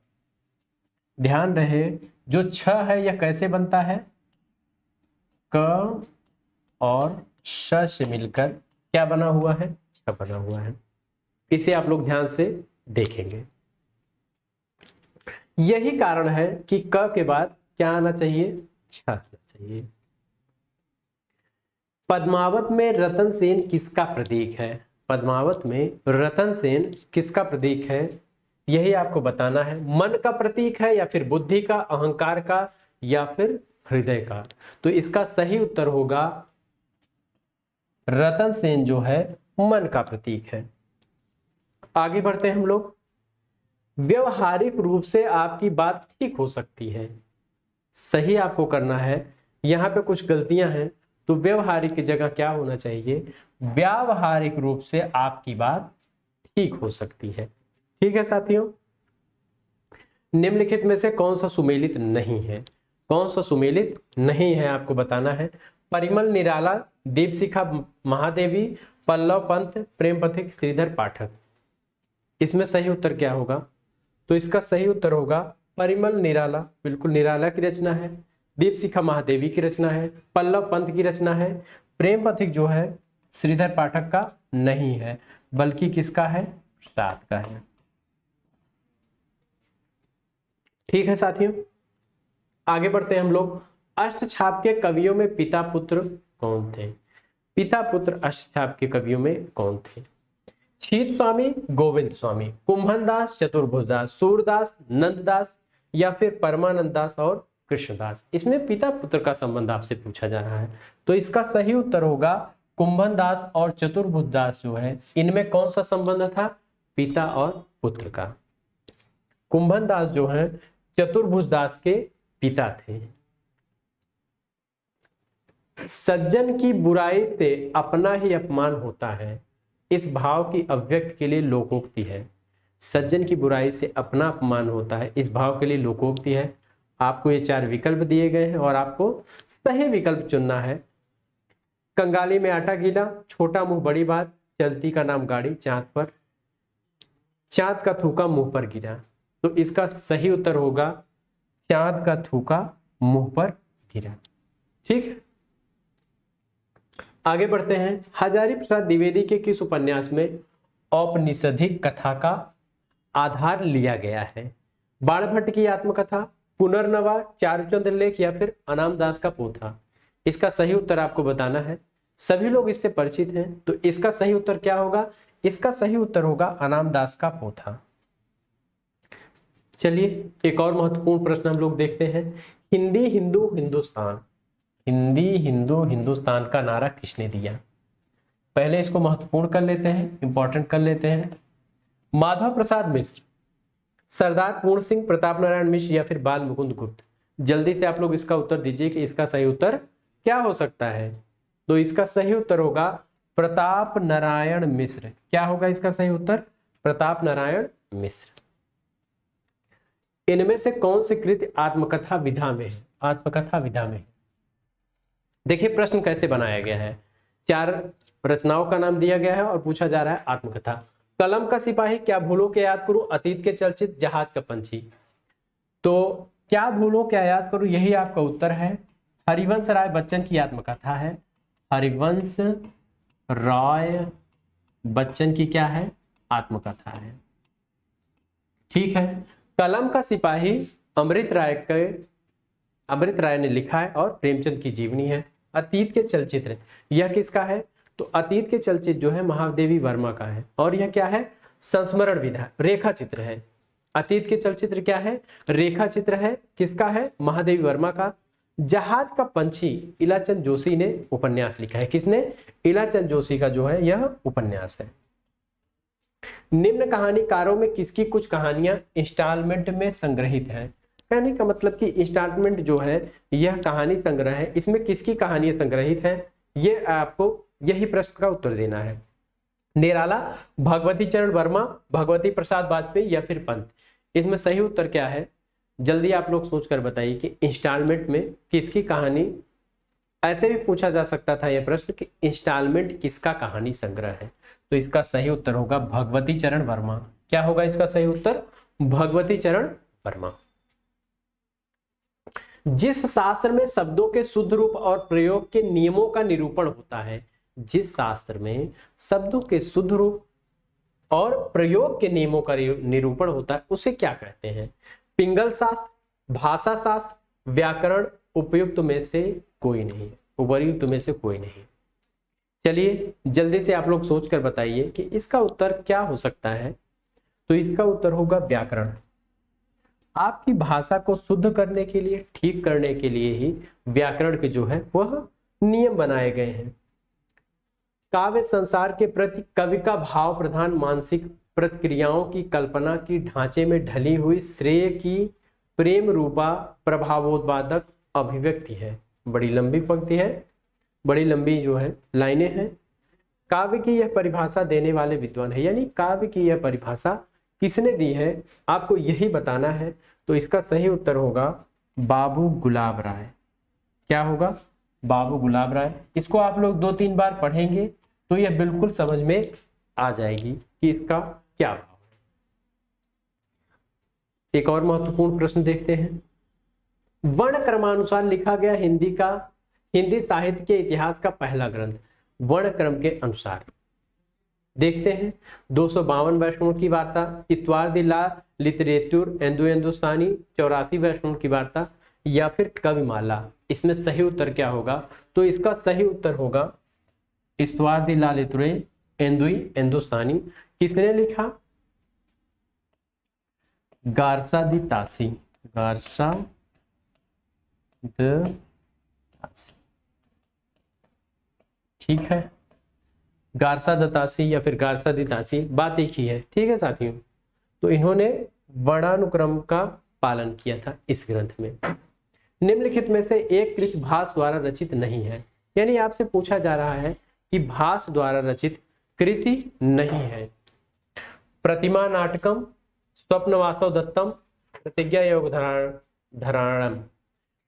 ध्यान रहे, जो छ है यह कैसे बनता है? क और श से मिलकर क्या बना हुआ है? छ बना हुआ है। इसे आप लोग ध्यान से देखेंगे। यही कारण है कि क के बाद क्या आना चाहिए? छ आना चाहिए। पद्मावत में रतन सेन किसका प्रतीक है? पद्मावत में रतन सेन किसका प्रतीक है? यही आपको बताना है। मन का प्रतीक है या फिर बुद्धि का, अहंकार का या फिर हृदय का? तो इसका सही उत्तर होगा रतन सेन जो है मन का प्रतीक है। आगे बढ़ते हैं हम लोग। व्यवहारिक रूप से आपकी बात ठीक हो सकती है, सही आपको करना है। यहां पे कुछ गलतियां हैं, तो व्यवहारिक की जगह क्या होना चाहिए? व्यावहारिक रूप से आपकी बात ठीक हो सकती है। ठीक है साथियों, निम्नलिखित में से कौन सा सुमेलित नहीं है? कौन सा सुमेलित नहीं है आपको बताना है। परिमल निराला, दीपशिखा महादेवी, पल्लव पंत, प्रेम पथिक, श्रीधर पाठक। इसमें सही उत्तर क्या होगा? तो इसका सही उत्तर होगा परिमल निराला, बिल्कुल निराला की रचना है। दीपशिखा महादेवी की रचना है, पल्लव पंत की रचना है। प्रेम पथिक जो है श्रीधर पाठक का नहीं है, बल्कि किसका है? सात का है। ठीक है साथियों, आगे बढ़ते हैं हम लोग। अष्टछाप के कवियों में पिता पुत्र कौन थे? पिता पुत्र अष्टछाप के कवियों में कौन थे? छीत स्वामी, गोविंद स्वामी, कुंभन दास, चतुर्भुज दास, सूरदास, नंददास या फिर परमानंद दास और कृष्णदास। इसमें पिता पुत्र का संबंध आपसे पूछा जा रहा है, तो इसका सही उत्तर होगा कुंभन दास और चतुर्भुज दास जो है, इनमें कौन सा संबंध था? पिता और पुत्र का। कुंभन दास जो है चतुर्भुज दास के पिता थे। सज्जन की बुराई से अपना ही अपमान होता है, इस भाव की अभिव्यक्ति के लिए लोकोक्ति है। सज्जन की बुराई से अपना अपमान होता है, इस भाव के लिए लोकोक्ति है। आपको ये चार विकल्प दिए गए हैं और आपको सही विकल्प चुनना है। कंगाली में आटा गीला, छोटा मुंह बड़ी बात, चलती का नाम गाड़ी, चांद पर, चांद का थूका मुंह पर गिरा। तो इसका सही उत्तर होगा चांद का थूका मुंह पर गिरा। ठीक है, आगे बढ़ते हैं। हजारी प्रसाद द्विवेदी के किस उपन्यास में औपनिषदिक कथा का आधार लिया गया है? बाणभट्ट की आत्मकथा, पुनर्नवा, चारुचंद्र लेख या फिर अनामदास का पोथा? इसका सही उत्तर आपको बताना है। सभी लोग इससे परिचित हैं, तो इसका सही उत्तर क्या होगा? इसका सही उत्तर होगा अनामदास का पोथा। चलिए एक और महत्वपूर्ण प्रश्न हम लोग देखते हैं। हिंदी हिंदू हिंदुस्तान, हिंदी हिंदू हिंदुस्तान का नारा किसने दिया? पहले इसको महत्वपूर्ण कर लेते हैं, इंपॉर्टेंट कर लेते हैं। माधव प्रसाद मिश्र, सरदार पूर्ण सिंह, प्रताप नारायण मिश्र या फिर बाल मुकुंद गुप्त? जल्दी से आप लोग इसका उत्तर दीजिए कि इसका सही उत्तर क्या हो सकता है। तो इसका सही उत्तर होगा प्रताप नारायण मिश्र। क्या होगा इसका सही उत्तर? प्रताप नारायण मिश्र। इनमें से कौन सी कृति आत्मकथा विधा में है? आत्मकथा विधा में। देखिए प्रश्न कैसे बनाया गया है। चार रचनाओं का नाम दिया गया है और पूछा जा रहा है आत्मकथा। कलम का सिपाही, क्या भूलों के याद करूं, अतीत के चलचित्र, जहाज का पंछी। तो क्या भूलूं क्या याद करूं, यही आपका उत्तर है। हरिवंश राय बच्चन की आत्मकथा है। हरिवंश राय बच्चन की क्या है, आत्मकथा है। ठीक है। कलम का सिपाही अमृत राय ने लिखा है और प्रेमचंद की जीवनी है। अतीत के चलचित्र, यह किसका है, तो अतीत के चलचित्र जो है महादेवी वर्मा का है। और यह क्या है, संस्मरण विधा रेखा चित्र है। अतीत के चलचित्र क्या है, रेखा चित्र है। किसका है, महादेवी वर्मा का। जहाज का पंछी इलाचंद जोशी ने उपन्यास लिखा है। किसने, इलाचंद जोशी का जो है यह उपन्यास है। निम्न कहानीकारों में किसकी कुछ कहानियां इंस्टॉलमेंट में संग्रहित है। कहने का मतलब कि इंस्टॉलमेंट जो है यह कहानी संग्रह है, इसमें किसकी कहानियां संग्रहित है, ये आपको यही प्रश्न का उत्तर देना है। निराला, भगवती चरण वर्मा, भगवती प्रसाद वाजपेयी या फिर पंत। इसमें सही उत्तर क्या है, जल्दी आप लोग सोचकर बताइए कि इंस्टॉलमेंट में किसकी कहानी। ऐसे भी पूछा जा सकता था यह प्रश्न कि इंस्टॉलमेंट किसका कहानी संग्रह है, तो इसका सही उत्तर होगा भगवती चरण वर्मा। क्या होगा इसका सही उत्तर, भगवती चरण वर्मा। जिस शास्त्र में शब्दों के शुद्ध रूप और प्रयोग के नियमों का निरूपण होता है, जिस शास्त्र में शब्दों के शुद्ध रूप और प्रयोग के नियमों का निरूपण होता है उसे क्या कहते हैं। पिंगल शास्त्र, भाषा शास्त्र, व्याकरण, उपयुक्त में से कोई नहीं, उपर्युक्त में से कोई नहीं। चलिए जल्दी से आप लोग सोचकर बताइए कि इसका उत्तर क्या हो सकता है, तो इसका उत्तर होगा व्याकरण। आपकी भाषा को शुद्ध करने के लिए, ठीक करने के लिए ही व्याकरण के जो है वह नियम बनाए गए हैं। काव्य संसार के प्रति कवि का भाव प्रधान मानसिक प्रतिक्रियाओं की कल्पना की ढांचे में ढली हुई श्रेय की प्रेम रूपा प्रभावोत्पादक अभिव्यक्ति है। बड़ी लंबी पंक्ति है, बड़ी लंबी जो है लाइनें हैं। काव्य की यह परिभाषा देने वाले विद्वान है, यानी काव्य की यह परिभाषा किसने दी है आपको यही बताना है। तो इसका सही उत्तर होगा बाबू गुलाब राय। क्या होगा, बाबू गुलाब राय। इसको आप लोग 2-3 बार पढ़ेंगे तो यह बिल्कुल समझ में आ जाएगी कि इसका क्या भाव है। एक और महत्वपूर्ण प्रश्न देखते हैं। वर्ण क्रमानुसार लिखा गया हिंदी साहित्य के इतिहास का पहला ग्रंथ वर्ण क्रम के अनुसार। देखते हैं 252 वैष्णव की वार्ता, इस्तवार दी ला लिटरेचर हिंदुस्तानी, 84 वैष्णव की वार्ता या फिर कविमाला। इसमें सही उत्तर क्या होगा, तो इसका सही उत्तर होगा इस्तवार दी ला लिटरेचर हिंदुस्तानी। किसने लिखा, गारसा दी तासी, गारसा द तासी। ठीक है, गारसा दतासी या फिर गारसा दितासी, बात एक ही है। ठीक है साथियों, तो इन्होंने वर्णानुक्रम का पालन किया था इस ग्रंथ में। निम्नलिखित में से एक कृति भास द्वारा रचित नहीं है, यानी आपसे पूछा जा रहा है कि भास द्वारा रचित कृति नहीं है। प्रतिमा नाटकम, स्वप्न वासव दत्तम, प्रतिज्ञा योग धराणम।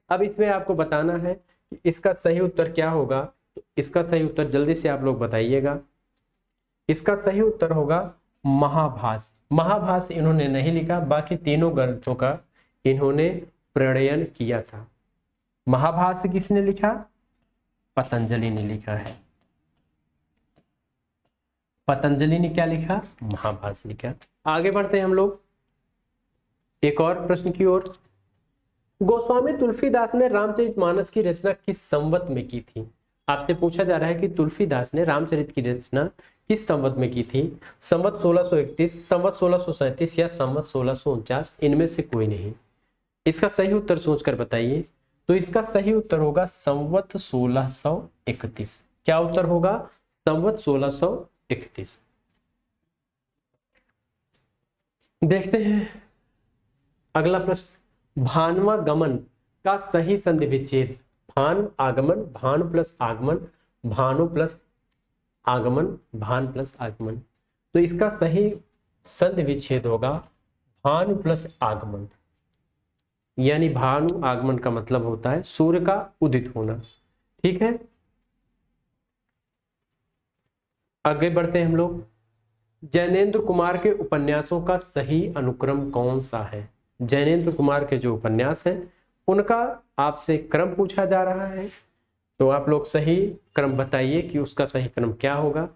अब इसमें आपको बताना है कि इसका सही उत्तर क्या होगा, तो इसका सही उत्तर जल्दी से आप लोग बताइएगा। इसका सही उत्तर होगा महाभास। महाभास इन्होंने नहीं लिखा, बाकी तीनों ग्रंथों का इन्होंने प्रणयन किया था। महाभास किसने लिखा, पतंजलि ने लिखा है। पतंजलि ने क्या लिखा, महाभास लिखा। आगे बढ़ते हैं हम लोग एक और प्रश्न की ओर। गोस्वामी तुलसीदास ने रामचरितमानस की रचना किस संवत में की थी। आपसे पूछा जा रहा है कि तुलसीदास ने रामचरित की रचना किस संवत में की थी। संवत 1631, संवत 1637 या संवत 1649, इनमें से कोई नहीं। इसका सही उत्तर सोचकर बताइए। तो इसका सही उत्तर होगा संवत 1631। क्या उत्तर होगा, संवत 1631। देखते हैं अगला प्रश्न। भानुआगमन का सही संधि विच्छेद। भान आगमन, भानु प्लस आगमन, भानु प्लस आगमन, भान प्लस आगमन। तो इसका सही संधि विच्छेद होगा भानु प्लस आगमन, यानी भानु आगमन का मतलब होता है सूर्य का उदित होना। ठीक है, आगे बढ़ते हैं हम लोग। जैनेन्द्र कुमार के उपन्यासों का सही अनुक्रम कौन सा है। जैनेन्द्र कुमार के उपन्यासों का सही अनुक्रम कौन सा है, तो इसका सही उत्तर होगा जैनेन्द्र कुमार के उपन्यासों का सही अनुक्रम। क्या होगा, जैनेन्द्र कुमार के उपन्यासों का सही अनुक्रम होगा जैनेन्द्र कुमार के उपन्यासों का सही अनुक्रम। आगे बढ़ते हैं हम लोग। जैनेन्द्र कुमार के जो उपन्यास हैं उनका आपसे क्रम पूछा जा रहा है, तो आप लोग सही क्रम बताइए कि उसका सही क्रम क्या होगा।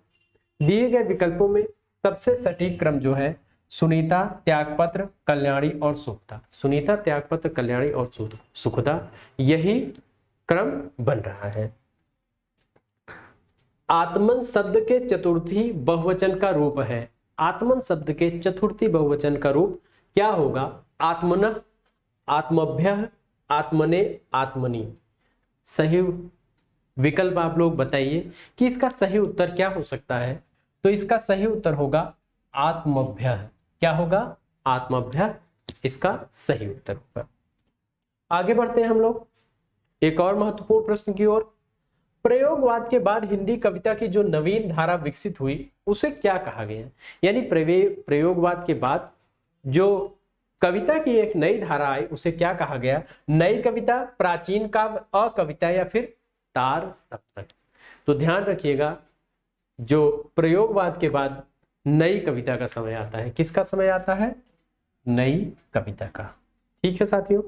दिए गए विकल्पों में सबसे सटीक क्रम जो है सुनीता, त्यागपत्र, कल्याणी और सुखदा। सुनीता, त्यागपत्र, कल्याणी और सुखदा, यही क्रम बन रहा है। आत्मन शब्द के चतुर्थी बहुवचन का रूप है। आत्मन शब्द के चतुर्थी बहुवचन का रूप क्या होगा? आत्मनः, आत्मभ्यः, आत्मने, आत्मनि। सही विकल्प आप लोग बताइए कि इसका सही उत्तर क्या हो सकता है। तो इसका सही उत्तर होगा आत्मभ्यः। क्या होगा? आत्मभ्यः इसका सही उत्तर होगा। आगे बढ़ते हैं हम लोग एक और महत्वपूर्ण प्रश्न की ओर। प्रयोगवाद के बाद हिंदी कविता की जो नवीन धारा विकसित हुई उसे क्या कहा गया? यानी प्रयोगवाद के बाद जो कविता की एक नई धारा आई उसे क्या कहा गया? नई कविता, प्राचीन काव्य, अकविता या फिर तार सप्तक। तो ध्यान रखिएगा, जो प्रयोगवाद के बाद नई कविता का समय आता है, किसका समय आता है? नई कविता का। ठीक है साथियों,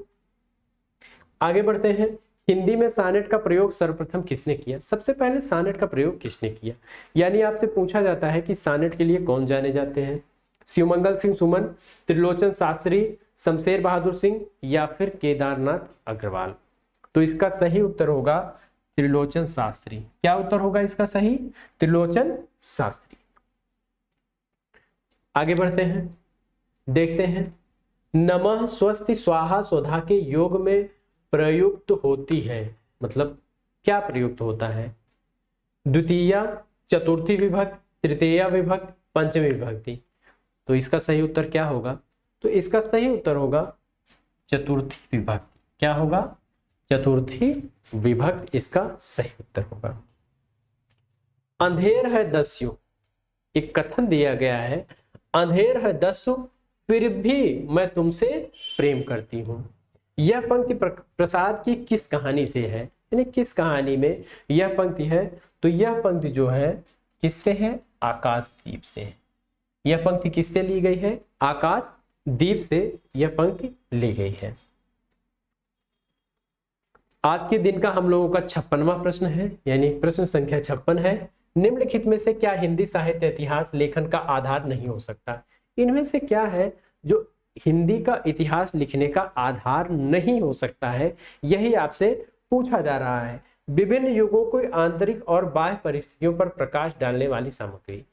आगे बढ़ते हैं। हिंदी में सानेट का प्रयोग सर्वप्रथम किसने किया? सबसे पहले सानेट का प्रयोग किसने किया? यानी आपसे पूछा जाता है कि सानेट के लिए कौन जाने जाते हैं? शिवमंगल सिंह सुमन, त्रिलोचन शास्त्री, शमशेर बहादुर सिंह या फिर केदारनाथ अग्रवाल। तो इसका सही उत्तर होगा त्रिलोचन शास्त्री। क्या उत्तर होगा इसका सही? त्रिलोचन शास्त्री। आगे बढ़ते हैं, देखते हैं। नमः, स्वस्ति, स्वाहा, स्वधा के योग में प्रयुक्त होती है, मतलब क्या प्रयुक्त होता है? द्वितीया, चतुर्थी विभक्ति, तृतीया विभक्ति, पंचमी विभक्ति। तो इसका सही उत्तर क्या होगा? तो इसका सही उत्तर होगा चतुर्थी विभक्ति। क्या होगा? चतुर्थी विभक्ति इसका सही उत्तर होगा। अंधेर है दस्यु, एक कथन दिया गया है, अंधेर है दस्यु फिर भी मैं तुमसे प्रेम करती हूं। यह पंक्ति प्रसाद की किस कहानी से है? यानी किस कहानी में यह पंक्ति है? तो यह पंक्ति जो है किससे है? आकाशदीप से है। यह पंक्ति किससे ली गई है? आकाशदीप से यह पंक्ति ली गई है। आज के दिन का हम लोगों का 56वां प्रश्न है, यानी प्रश्न संख्या 56 है। निम्नलिखित में से क्या हिंदी साहित्य इतिहास लेखन का आधार नहीं हो सकता? इनमें से क्या है जो हिंदी का इतिहास लिखने का आधार नहीं हो सकता है? यही आपसे पूछा जा रहा है। विभिन्न युगों को आंतरिक और बाह्य परिस्थितियों पर प्रकाश डालने वाली सामग्री,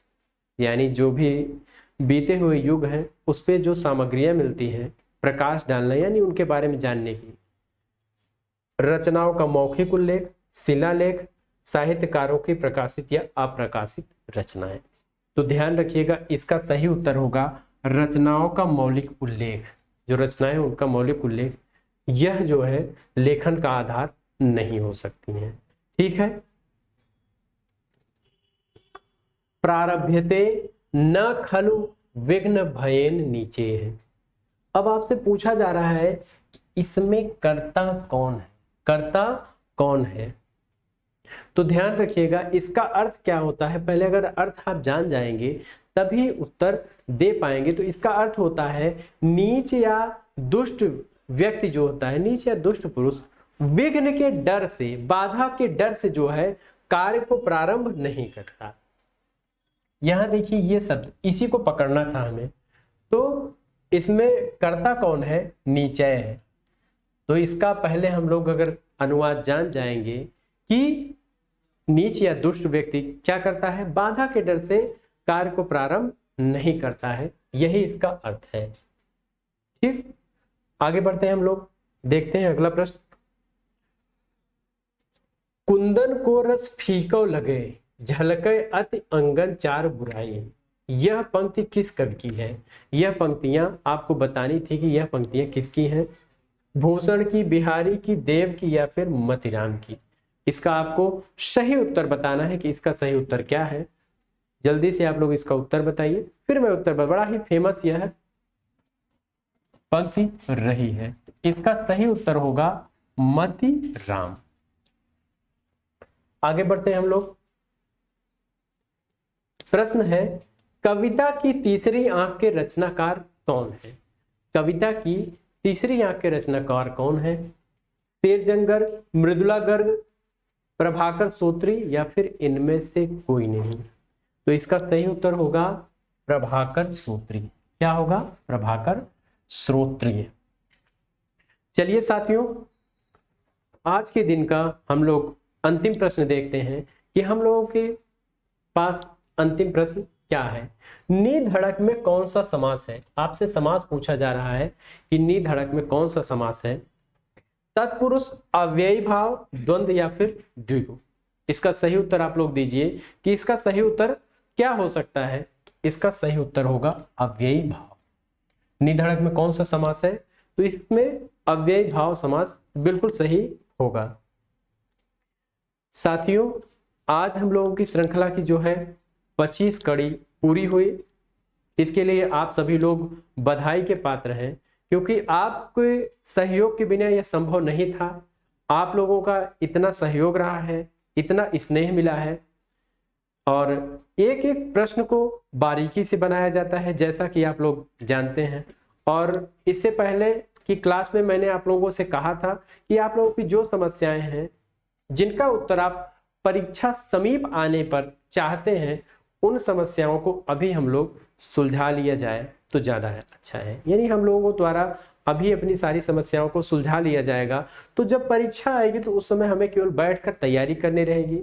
यानी जो भी बीते हुए युग हैं उस पे जो सामग्रियां मिलती हैं प्रकाश डालना, यानी उनके बारे में जानने की। रचनाओं का मौखिक उल्लेख, शिलालेख, साहित्यकारों की प्रकाशित या अप्रकाशित रचनाएं। तो ध्यान रखिएगा, इसका सही उत्तर होगा रचनाओं का मौलिक उल्लेख। जो रचनाएं उनका मौलिक उल्लेख, यह जो है लेखन का आधार नहीं हो सकती हैं। ठीक है। प्रारभ्यते न खलु विघ्न भयेन नीचे है। अब आपसे पूछा जा रहा है कि इसमें कर्ता कौन है? कर्ता कौन है? तो ध्यान रखिएगा, इसका अर्थ क्या होता है, पहले अगर अर्थ आप जान जाएंगे तभी उत्तर दे पाएंगे। तो इसका अर्थ होता है नीच या दुष्ट व्यक्ति जो होता है, नीच या दुष्ट पुरुष विघ्न के डर से, बाधा के डर से जो है कार्य को प्रारंभ नहीं करता। यहां देखिए ये शब्द, इसी को पकड़ना था हमें। तो इसमें कर्ता कौन है? नीचय है। तो इसका पहले हम लोग अगर अनुवाद जान जाएंगे कि नीच या दुष्ट व्यक्ति क्या करता है? बाधा के डर से कार्य को प्रारंभ नहीं करता है, यही इसका अर्थ है। ठीक, आगे बढ़ते हैं हम लोग, देखते हैं अगला प्रश्न। कुंदन को रस फीको लगे, झलके अति अंगन चार बुराई। यह पंक्ति किस कवि की है? यह पंक्तियां आपको बतानी थी कि यह पंक्तियां किसकी हैं। भूषण की, बिहारी की, देव की या फिर मतिराम की। इसका आपको सही उत्तर बताना है कि इसका सही उत्तर क्या है। जल्दी से आप लोग इसका उत्तर बताइए, फिर मैं उत्तर बड़ा ही फेमस यह पंक्ति रही है। इसका सही उत्तर होगा मतिराम। आगे बढ़ते हैं हम लोग। प्रश्न है, कविता की तीसरी आंख के रचनाकार कौन है? कविता की तीसरी आंख के रचनाकार कौन है? शेरजंग गर्ग, मृदुला गर्ग, प्रभाकर श्रोत्री या फिर इनमें से कोई नहीं? तो इसका सही उत्तर होगा प्रभाकर श्रोत्री। क्या होगा? प्रभाकर श्रोत्री। चलिए साथियों, आज के दिन का हम लोग अंतिम प्रश्न देखते हैं कि हम लोगों के पास अंतिम प्रश्न क्या है। नी धड़क में कौन सा समास है? आपसे समास पूछा जा रहा है कि नी धड़क में कौन सा समास है? तत्पुरुष, अव्ययी भाव, द्वंद्व या फिर द्विगु? इसका सही उत्तर आप लोग दीजिए कि इसका सही उत्तर क्या हो सकता है। इसका सही उत्तर होगा अव्ययी भाव। नी धड़क में कौन सा समास है? तो इसमें अव्ययी भाव समास बिल्कुल सही होगा। साथियों, आज हम लोगों की श्रृंखला की जो है 25 कड़ी पूरी हुई। इसके लिए आप सभी लोग बधाई के पात्र हैं, क्योंकि आपके सहयोग के बिना यह संभव नहीं था। आप लोगों का इतना सहयोग रहा है, इतना स्नेह मिला है, और एक एक प्रश्न को बारीकी से बनाया जाता है, जैसा कि आप लोग जानते हैं। और इससे पहले की क्लास में मैंने आप लोगों से कहा था कि आप लोगों की जो समस्याएं हैं, जिनका उत्तर आप परीक्षा समीप आने पर चाहते हैं, उन समस्याओं को अभी हम लोग सुलझा लिया जाए तो ज़्यादा अच्छा है। यानी हम लोगों द्वारा अभी अपनी सारी समस्याओं को सुलझा लिया जाएगा, तो जब परीक्षा आएगी तो उस समय हमें केवल बैठकर तैयारी करनी रहेगी।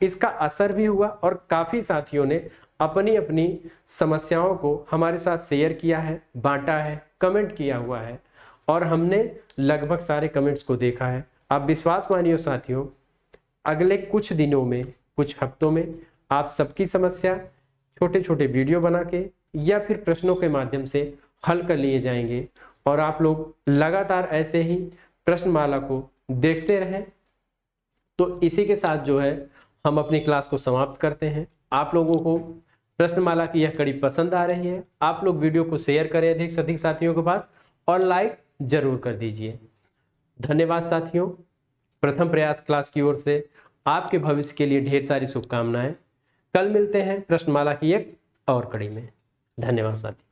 इसका असर भी हुआ और काफ़ी साथियों ने अपनी अपनी समस्याओं को हमारे साथ शेयर किया है, बांटा है, कमेंट किया हुआ है, और हमने लगभग सारे कमेंट्स को देखा है। आप विश्वास मानिए साथियों, अगले कुछ दिनों में, कुछ हफ्तों में आप सबकी समस्या छोटे छोटे वीडियो बना के या फिर प्रश्नों के माध्यम से हल कर लिए जाएंगे, और आप लोग लगातार ऐसे ही प्रश्नमाला को देखते रहें। तो इसी के साथ जो है हम अपनी क्लास को समाप्त करते हैं। आप लोगों को प्रश्नमाला की यह कड़ी पसंद आ रही है, आप लोग वीडियो को शेयर करें अधिक से अधिक साथियों के पास, और लाइक जरूर कर दीजिए। धन्यवाद साथियों। प्रथम प्रयास क्लास की ओर से आपके भविष्य के लिए ढेर सारी शुभकामनाएं। कल मिलते हैं प्रश्नमाला की एक और कड़ी में। धन्यवाद साथियों।